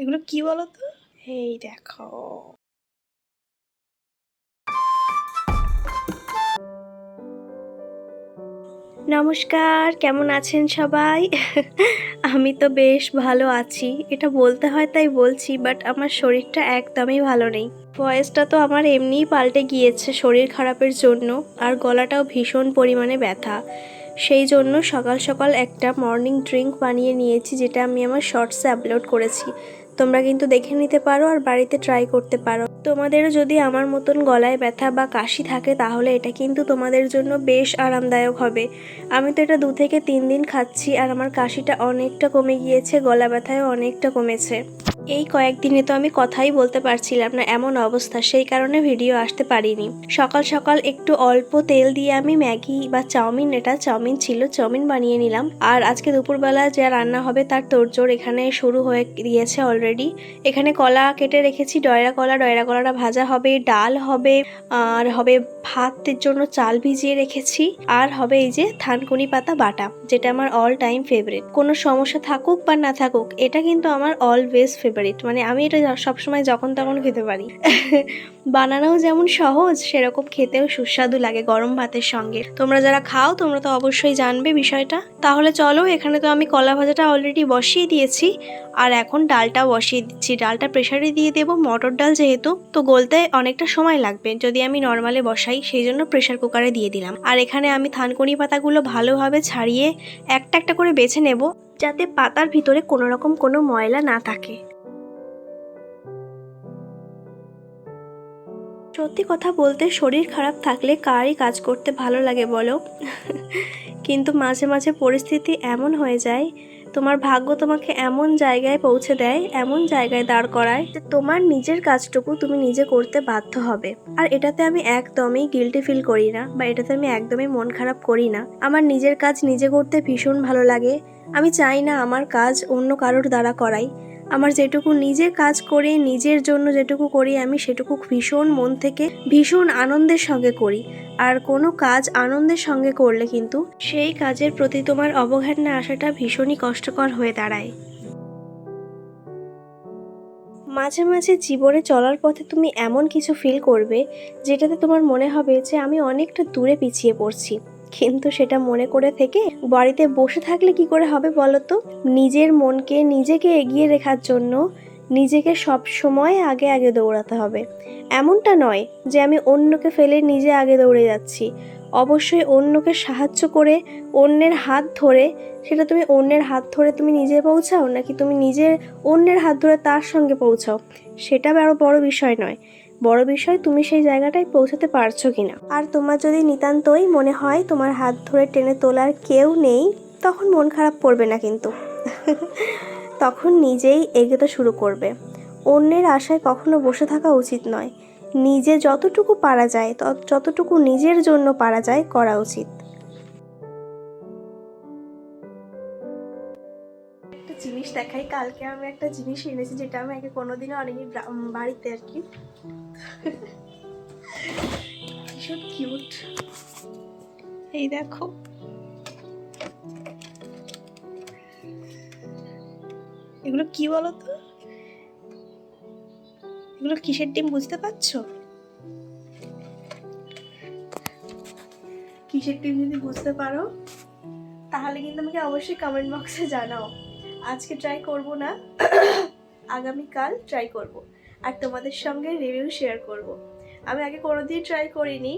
এগুলো কি বলো তো? এই দেখো। নমস্কার, কেমন আছেন সবাই? আমি তো বেশ ভালো আছি। এটা বলতে হয় তাই বলছি, বাট আমার শরীরটা একদমই ভালো নেই। ভয়েসটা তো আমার এমনিই পাল্টে গিয়েছে শরীর খারাপের জন্য, আর গলাটাও ভীষণ পরিমাণে ব্যথা। সেই জন্য সকাল সকাল একটা মর্নিং ড্রিঙ্ক বানিয়ে নিয়েছি, যেটা আমি আমার শর্টসে আপলোড করেছি। তোমরা কিন্তু দেখে নিতে পারো আর বাড়িতে ট্রাই করতে পারো। তোমাদেরও যদি আমার মতন গলায় ব্যথা বা কাশি থাকে তাহলে এটা কিন্তু তোমাদের জন্য বেশ আরামদায়ক হবে। আমি তো এটা 2 থেকে 3 দিন খাচ্ছি আর আমার কাশিটা অনেকটা কমে গিয়েছে, গলা ব্যথাও অনেকটা কমেছে। এই কয়েকদিনে তো আমি কথাই বলতে পারছিলাম না, এমন অবস্থা, সেই কারণে ভিডিও আসতে পারিনি। সকাল সকাল একটু অল্প তেল দিয়ে আমি ম্যাগি বা চাউমিন, এটা চাউমিন ছিল, চাউমিন বানিয়ে নিলাম। আর আজকে দুপুরবেলা যা রান্না হবে তার তোড়জোড় এখানে শুরু হয়ে গিয়েছে অলরেডি। এখানে কলা কেটে রেখেছি, ডয়রা কলাটা ভাজা হবে, ডাল হবে, আর হবে ভাতের জন্য চাল ভিজিয়ে রেখেছি, আর হবে এই যে থানকুনি পাতা বাটা, যেটা আমার অল টাইম ফেভারিট। কোনো সমস্যা থাকুক বা না থাকুক, এটা কিন্তু আমার অলওয়েজ ফেভারিট। মানে আমি এটা সবসময় যখন তখন খেতে পারি। বানানোও যেমন সহজ, সেরকম খেতেও সুস্বাদু লাগে গরম ভাতের সঙ্গে। তোমরা যারা খাও তোমরা তো অবশ্যই জানবে বিষয়টা। তাহলে চলো, এখানে তো আমি কলা ভাজাটা অলরেডি বসিয়ে দিয়েছি, আর এখন ডালটাও বসিয়ে দিচ্ছি। ডালটা প্রেসারে দিয়ে দেবো, মটর ডাল যেহেতু, তো গলতে অনেকটা সময় লাগবে যদি আমি নর্মালে বসাই, সেই জন্য প্রেসার কুকারে দিয়ে দিলাম। আর এখানে আমি থানকুনি পাতাগুলো ভালোভাবে ছাড়িয়ে একটা একটা করে বেছে নেব, যাতে পাতার ভিতরে কোনো রকম কোনো ময়লা না থাকে। সত্যি কথা বলতে, শরীর খারাপ থাকলে কারই কাজ করতে ভালো লাগে বলো? কিন্তু মাঝে মাঝে পরিস্থিতি এমন হয়ে যায়, তোমার ভাগ্য তোমাকে এমন জায়গায় পৌঁছে দেয়, এমন জায়গায় দাঁড় করায় যে তোমার নিজের কাজটুকু তুমি নিজে করতে বাধ্য হবে। আর এটাতে আমি একদমই গিল্টি ফিল করি না, বা এটাতে আমি একদমই মন খারাপ করি না। আমার নিজের কাজ নিজে করতে ভীষণ ভালো লাগে। আমি চাই না আমার কাজ অন্য কারোর দ্বারা করাই। আমার যেটুকু নিজের কাজ করে নিজের জন্য যেটুকু করি, আমি সেটুকু ভীষণ মন থেকে ভীষণ আনন্দের সঙ্গে করি। আর কোনো কাজ আনন্দের সঙ্গে করলে কিন্তু সেই কাজের প্রতি তোমার অবহেলা আসাটা ভীষণই কষ্টকর হয়ে দাঁড়ায়। মাঝে মাঝে জীবনে চলার পথে তুমি এমন কিছু ফিল করবে যেটাতে তোমার মনে হবে যে আমি অনেকটা দূরে পিছিয়ে পড়ছি, কিন্তু সেটা মনে করে থেকে বাড়িতে বসে থাকলে কি করে হবে বলো তো? নিজের মনকে নিজেকে এগিয়ে রাখার জন্য নিজেকে সব সময় আগে আগে দৌড়াতে হবে। এমনটা নয় যে আমি অন্যকে ফেলে নিজে আগে দৌড়ে যাচ্ছি। অবশ্যই অন্যকে সাহায্য করে, অন্যের হাত ধরে, সেটা তুমি অন্যের হাত ধরে তুমি নিজে পৌঁছাও নাকি তুমি নিজে অন্যের হাত ধরে তার সঙ্গে পৌঁছাও, সেটা আরও বড় বিষয় নয়। বড় বিষয় তুমি সেই জায়গাটায় পৌঁছাতে পারছো কিনা। আর তোমার যদি নিতান্তই মনে হয় তোমার হাত ধরে টেনে তোলার কেউ নেই, তখন মন খারাপ করবে না কিন্তু। তখন নিজেই এগোতে শুরু করবে। অন্যের আশায় কখনো বসে থাকা উচিত নয়। নিজে যতটুকু পারা যায়, যতটুকু নিজের জন্য পারা যায় করা উচিত। একটা জিনিস দেখাই, কালকে আমি একটা জিনিস এনেছি যেটা আমি আগে কোনোদিনও আনিনি বাড়িতে আর কি। ভীষণ কিউট, এই দেখো। এগুলো কি বলো তো? এগুলো কিসের ডিম বুঝতে পারছো? কিসের ডিম যদি বুঝতে পারো তাহলে কিন্তু আমাকে অবশ্যই কমেন্ট বক্সে জানাও। আজকে ট্রাই করব না, আগামীকাল ট্রাই করব, আর তোমাদের সঙ্গে রিভিউ শেয়ার করব। আমি আগে কোনোদিন ট্রাই করিনি,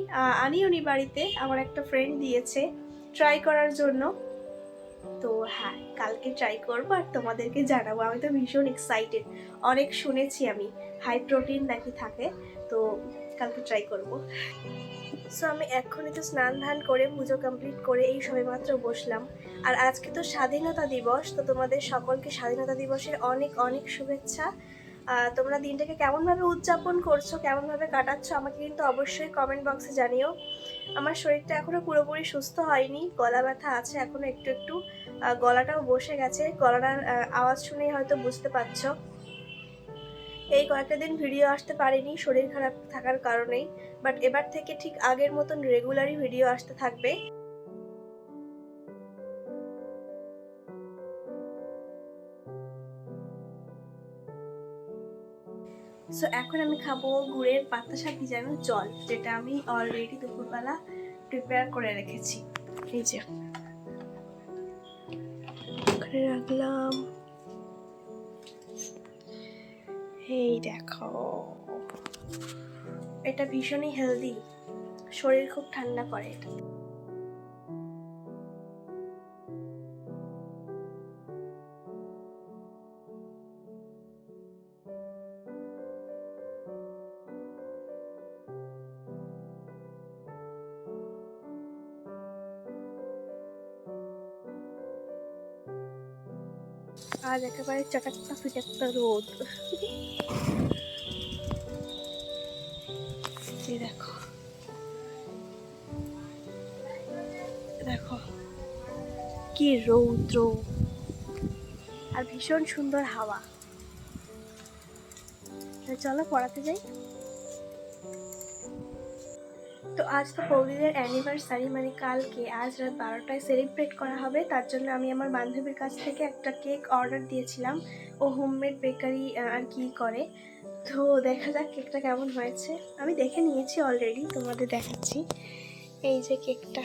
আনিও নি বাড়িতে, আমার একটা ফ্রেন্ড দিয়েছে ট্রাই করার জন্য। তো হ্যাঁ, কালকে ট্রাই করবো আর তোমাদেরকে জানাবো। আমি তো ভীষণ এক্সাইটেড, অনেক শুনেছি আমি হাই প্রোটিন নাকি থাকে, তো কালকে ট্রাই করব। সো আমি এক্ষুনি তো স্নান ধান করে পুজো কমপ্লিট করে এই সবেমাত্র বসলাম। আর আজকে তো স্বাধীনতা দিবস, তো তোমাদের সকলকে স্বাধীনতা দিবসের অনেক অনেক শুভেচ্ছা। তোমরা দিনটাকে কেমনভাবে উদযাপন করছো, কেমনভাবে কাটাচ্ছো, আমাকে কিন্তু অবশ্যই কমেন্ট বক্সে জানিও। আমার শরীরটা এখনও পুরোপুরি সুস্থ হয়নি, গলা ব্যথা আছে এখনও একটু একটু, গলাটাও বসে গেছে, গলাটার আওয়াজ শুনেই হয়তো বুঝতে পারছো। এই কয়েকটা দিন ভিডিও আসতে পারিনি শরীর খারাপ থাকার কারণেই, বাট এবার থেকে ঠিক আগের মতন রেগুলারই ভিডিও আসতে থাকবে। সো এখন আমি খাবো গুড়ের বাতাসা ভিজানো জল, যেটা আমি অলরেডি দুপুরবেলা প্রিপেয়ার করে রেখেছি। এই যে করে রাখলাম। এই দেখো, এটা ভীষণই হেলদি, শরীর খুব ঠান্ডা করে এটা। আজ একেবারে চটাক্কা ফিটাক্কা রোদ। এই দেখো দেখো কি রৌদ্র, আর ভীষণ সুন্দর হাওয়া। চলো পড়াতে যাই। তো আজ তো বৌদিদের অ্যানিভার্সারি, মানে কালকে, আজ রাত 12টায় সেলিব্রেট করা হবে। তার জন্য আমি আমার বান্ধবীর কাছ থেকে একটা কেক অর্ডার দিয়েছিলাম। ও হোমমেড বেকারি আর কি করে, তো দেখা যাক কেকটা কেমন হয়েছে। আমি দেখে নিয়েছি অলরেডি, তোমাদের দেখাচ্ছি। এই যে কেকটা,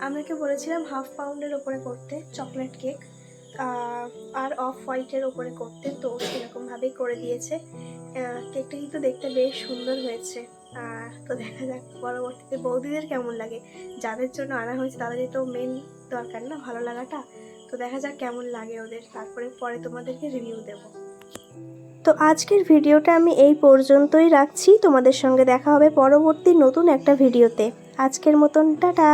আমাকে বলেছিলাম 1/2 পাউন্ডের ওপরে করতে চকলেট কেক, আর অফ হোয়াইটের ওপরে করতে, তো সেরকমভাবেই করে দিয়েছে। কেকটা কিন্তু দেখতে বেশ সুন্দর হয়েছে। তো দেখা যাক পরবর্তীতে বৌদিদের কেমন লাগে। যাদের জন্য আনা হয়েছে তাদেরই তো মেন দরকার না, ভালো লাগাটা। তো দেখা যাক কেমন লাগে ওদের, তারপরে পরে তোমাদেরকে রিভিউ দেব। তো আজকের ভিডিওটা আমি এই পর্যন্তই রাখছি। তোমাদের সঙ্গে দেখা হবে পরবর্তী নতুন একটা ভিডিওতে। আজকের মতন টাটা।